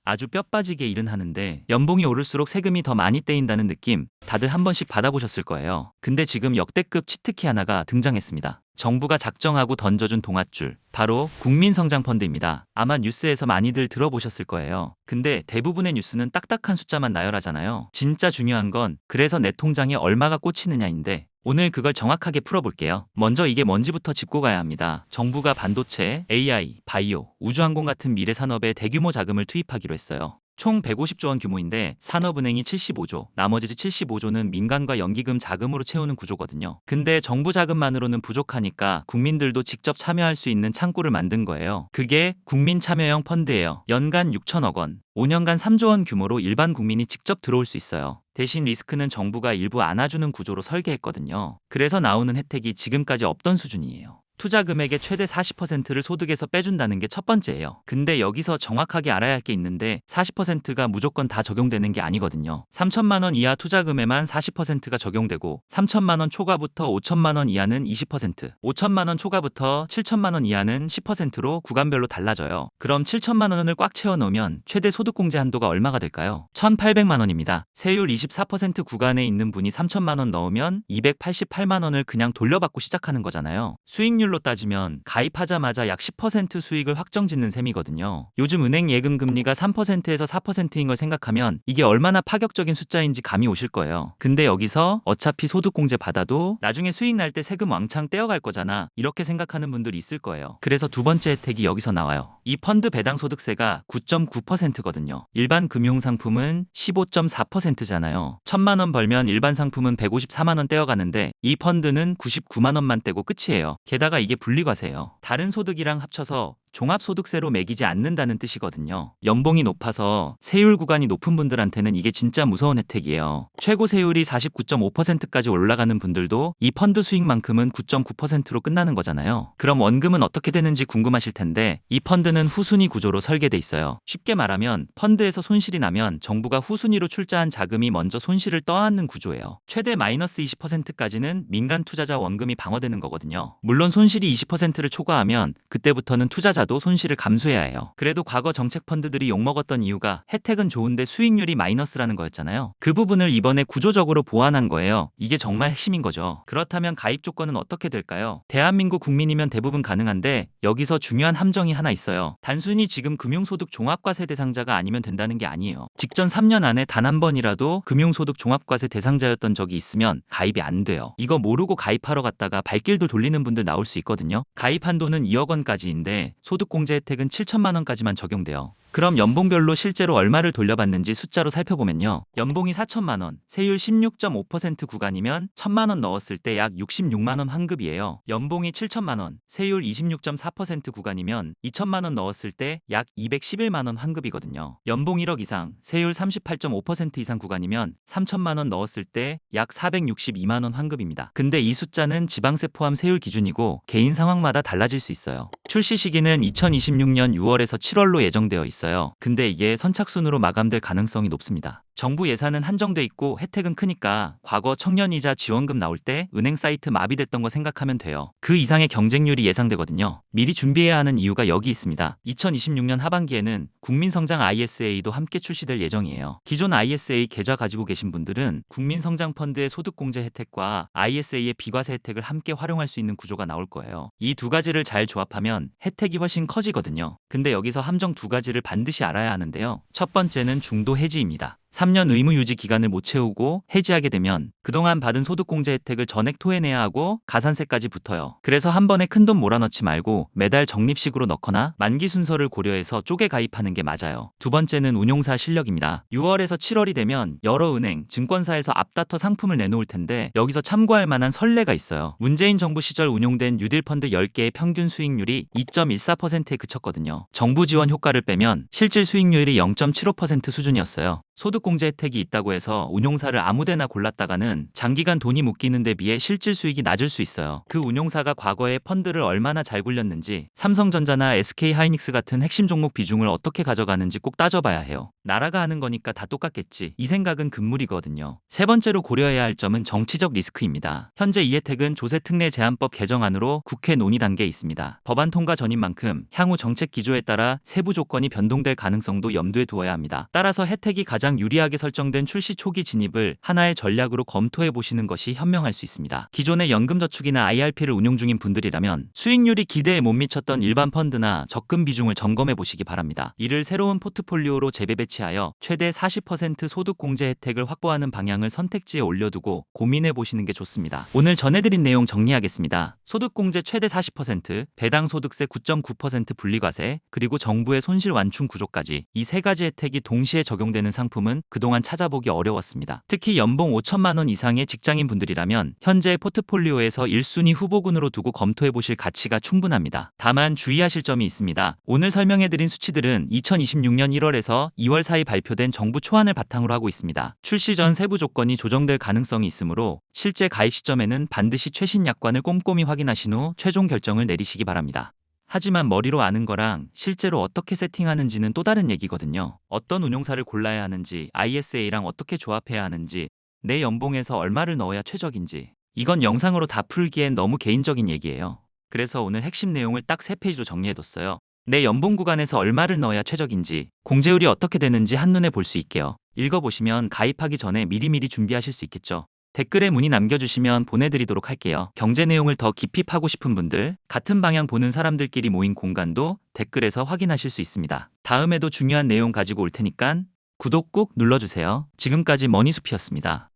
아주 뼈 빠지게 일은 하는데 연봉이 오를수록 세금이 더 많이 떼인다는 느낌 다들 한 번씩 받아보셨을 거예요. 근데 지금 역대급 치트키 하나가 등장했습니다. 정부가 작정하고 던져준 동아줄, 바로 국민성장펀드입니다. 아마 뉴스에서 많이들 들어보셨을 거예요. 근데 대부분의 뉴스는 딱딱한 숫자만 나열하잖아요. 진짜 중요한 건 그래서 내 통장에 얼마가 꽂히느냐인데 오늘 그걸 정확하게 풀어볼게요. 먼저 이게 뭔지부터 짚고 가야 합니다. 정부가 반도체, AI, 바이오, 우주항공 같은 미래 산업에 대규모 자금을 투입하기로 했어요. 총 150조 원 규모인데 산업은행이 75조, 나머지 75조는 민간과 연기금 자금으로 채우는 구조거든요. 근데 정부 자금만으로는 부족하니까 국민들도 직접 참여할 수 있는 창구를 만든 거예요. 그게 국민참여형 펀드예요. 연간 6천억 원, 5년간 3조 원 규모로 일반 국민이 직접 들어올 수 있어요. 대신 리스크는 정부가 일부 안아주는 구조로 설계했거든요. 그래서 나오는 혜택이 지금까지 없던 수준이에요. 투자 금액의 최대 40%를 소득에서 빼준다는 게 첫 번째예요. 근데 여기서 정확하게 알아야 할 게 있는데 40%가 무조건 다 적용되는 게 아니거든요. 3천만 원 이하 투자금에만 40%가 적용되고 3천만 원 초과부터 5천만 원 이하는 20%, 5천만 원 초과부터 7천만 원 이하는 10%로 구간별로 달라져요. 그럼 7천만 원을 꽉 채워 넣으면 최대 소득공제 한도가 얼마가 될까요? 1,800만 원입니다. 세율 24% 구간에 있는 분이 3천만 원 넣으면 288만 원을 그냥 돌려받고 시작하는 거잖아요. 수익률로 따지면 가입하자마자 약 10% 수익을 확정짓는 셈이거든요. 요즘 은행 예금 금리가 3%에서 4%인 걸 생각하면 이게 얼마나 파격적인 숫자인지 감이 오실 거예요. 근데 여기서 어차피 소득공제 받아도 나중에 수익 날 때 세금 왕창 떼어갈 거잖아. 이렇게 생각하는 분들이 있을 거예요. 그래서 두 번째 혜택이 여기서 나와요. 이 펀드 배당 소득세가 9.9%거든요. 일반 금융상품은 15.4%잖아요. 1,000만 원 벌면 일반 상품은 154만 원 떼어가는데 이 펀드는 99만 원만 떼고 끝이에요. 게다가 이게 분리과세예요. 다른 소득이랑 합쳐서 종합소득세로 매기지 않는다는 뜻이거든요. 연봉이 높아서 세율 구간이 높은 분들한테는 이게 진짜 무서운 혜택이에요. 최고 세율이 49.5%까지 올라가는 분들도 이 펀드 수익만큼은 9.9%로 끝나는 거잖아요. 그럼 원금은 어떻게 되는지 궁금하실 텐데 이 펀드는 후순위 구조로 설계돼 있어요. 쉽게 말하면 펀드에서 손실이 나면 정부가 후순위로 출자한 자금이 먼저 손실을 떠안는 구조예요. 최대 마이너스 20%까지는 민간 투자자 원금이 방어되는 거거든요. 물론 손실이 20%를 초과하면 그때부터는 투자자도 손실을 감수해야 해요. 그래도 과거 정책 펀드들이 욕먹었던 이유가 혜택은 좋은데 수익률이 마이너스라는 거였잖아요. 그 부분을 이번에 구조적으로 보완한 거예요. 이게 정말 핵심인 거죠. 그렇다면 가입 조건은 어떻게 될까요? 대한민국 국민이면 대부분 가능한데 여기서 중요한 함정이 하나 있어요. 단순히 지금 금융소득 종합과세 대상자가 아니면 된다는 게 아니에요. 직전 3년 안에 단 한 번이라도 금융소득 종합과세 대상자였던 적이 있으면 가입이 안 돼요. 이거 모르고 가입하러 갔다가 발길도 돌리는 분들 나올 수 있거든요. 가입 한도는 2억 원까지인데 소득공제 혜택은 7천만 원까지만 적용돼요. 그럼 연봉별로 실제로 얼마를 돌려받는지 숫자로 살펴보면요. 연봉이 4천만 원, 세율 16.5% 구간이면 1,000만 원 넣었을 때 약 66만 원 환급이에요. 연봉이 7천만 원, 세율 26.4% 구간이면 2천만 원 넣었을 때 약 211만 원 환급이거든요. 연봉 1억 이상, 세율 38.5% 이상 구간이면 3천만 원 넣었을 때 약 462만 원 환급입니다. 근데 이 숫자는 지방세 포함 세율 기준이고 개인 상황마다 달라질 수 있어요. 출시 시기는 2026년 6월에서 7월로 예정되어 있어요. 근데 이게 선착순으로 마감될 가능성이 높습니다. 정부 예산은 한정돼 있고 혜택은 크니까 과거 청년이자 지원금 나올 때 은행 사이트 마비됐던 거 생각하면 돼요. 그 이상의 경쟁률이 예상되거든요. 미리 준비해야 하는 이유가 여기 있습니다. 2026년 하반기에는 국민성장 ISA도 함께 출시될 예정이에요. 기존 ISA 계좌 가지고 계신 분들은 국민성장펀드의 소득공제 혜택과 ISA의 비과세 혜택을 함께 활용할 수 있는 구조가 나올 거예요. 이 두 가지를 잘 조합하면 혜택이 훨씬 커지거든요. 근데 여기서 함정 두 가지를 반드시 알아야 하는데요. 첫 번째는 중도 해지입니다. 3년 의무 유지 기간을 못 채우고 해지하게 되면 그동안 받은 소득공제 혜택을 전액 토해내야 하고 가산세까지 붙어요. 그래서 한 번에 큰돈 몰아넣지 말고 매달 적립식으로 넣거나 만기 순서를 고려해서 쪼개 가입하는 게 맞아요. 두 번째는 운용사 실력입니다. 6월에서 7월이 되면 여러 은행, 증권사에서 앞다퉈 상품을 내놓을 텐데 여기서 참고할 만한 선례가 있어요. 문재인 정부 시절 운용된 뉴딜 펀드 10개의 평균 수익률이 2.14%에 그쳤거든요. 정부 지원 효과를 빼면 실질 수익률이 0.75% 수준이었어요. 소득공제 혜택이 있다고 해서 운용사를 아무데나 골랐다가는 장기간 돈이 묶이는 데 비해 실질 수익이 낮을 수 있어요. 그 운용사가 과거에 펀드를 얼마나 잘 굴렸는지, 삼성전자나 SK하이닉스 같은 핵심 종목 비중을 어떻게 가져가는지 꼭 따져봐야 해요. 나라가 하는 거니까 다 똑같겠지. 이 생각은 금물이거든요. 세 번째로 고려해야 할 점은 정치적 리스크입니다. 현재 이 혜택은 조세특례 제한법 개정안으로 국회 논의 단계에 있습니다. 법안 통과 전인 만큼 향후 정책 기조에 따라 세부 조건이 변동될 가능성도 염두에 두어야 합니다. 따라서 혜택이 가장 유리하게 설정된 출시 초기 진입을 하나의 전략으로 검토해 보시는 것이 현명할 수 있습니다. 기존의 연금저축이나 IRP를 운용 중인 분들이라면 수익률이 기대에 못 미쳤던 일반 펀드나 적금 비중을 점검해 보시기 바랍니다. 이를 새로운 포트폴리오로 재배치하여 최대 40% 소득 공제 혜택을 확보하는 방향을 선택지에 올려두고 고민해 보시는 게 좋습니다. 오늘 전해드린 내용 정리하겠습니다. 소득 공제 최대 40%, 배당 소득세 9.9% 분리과세, 그리고 정부의 손실 완충 구조까지 이 세 가지 혜택이 동시에 적용되는 상품은 그동안 찾아보기 어려웠습니다. 특히 연봉 5천만 원 이상의 직장인 분들이라면 현재 포트폴리오에서 1순위 후보군으로 두고 검토해 보실 가치가 충분합니다. 다만 주의하실 점이 있습니다. 오늘 설명해드린 수치들은 2026년 1월에서 2월 사이 발표된 정부 초안을 바탕으로 하고 있습니다. 출시 전 세부 조건이 조정될 가능성이 있으므로 실제 가입 시점에는 반드시 최신 약관을 꼼꼼히 확인하신 후 최종 결정을 내리시기 바랍니다. 하지만 머리로 아는 거랑 실제로 어떻게 세팅하는지는 또 다른 얘기거든요. 어떤 운용사를 골라야 하는지, ISA랑 어떻게 조합해야 하는지, 내 연봉에서 얼마를 넣어야 최적인지, 이건 영상으로 다 풀기엔 너무 개인적인 얘기예요. 그래서 오늘 핵심 내용을 딱 3페이지로 정리해뒀어요. 내 연봉 구간에서 얼마를 넣어야 최적인지, 공제율이 어떻게 되는지 한눈에 볼 수 있게요. 읽어보시면 가입하기 전에 미리미리 준비하실 수 있겠죠. 댓글에 문의 남겨주시면 보내드리도록 할게요. 경제 내용을 더 깊이 파고 싶은 분들, 같은 방향 보는 사람들끼리 모인 공간도 댓글에서 확인하실 수 있습니다. 다음에도 중요한 내용 가지고 올 테니까 구독 꾹 눌러주세요. 지금까지 머니숲이었습니다.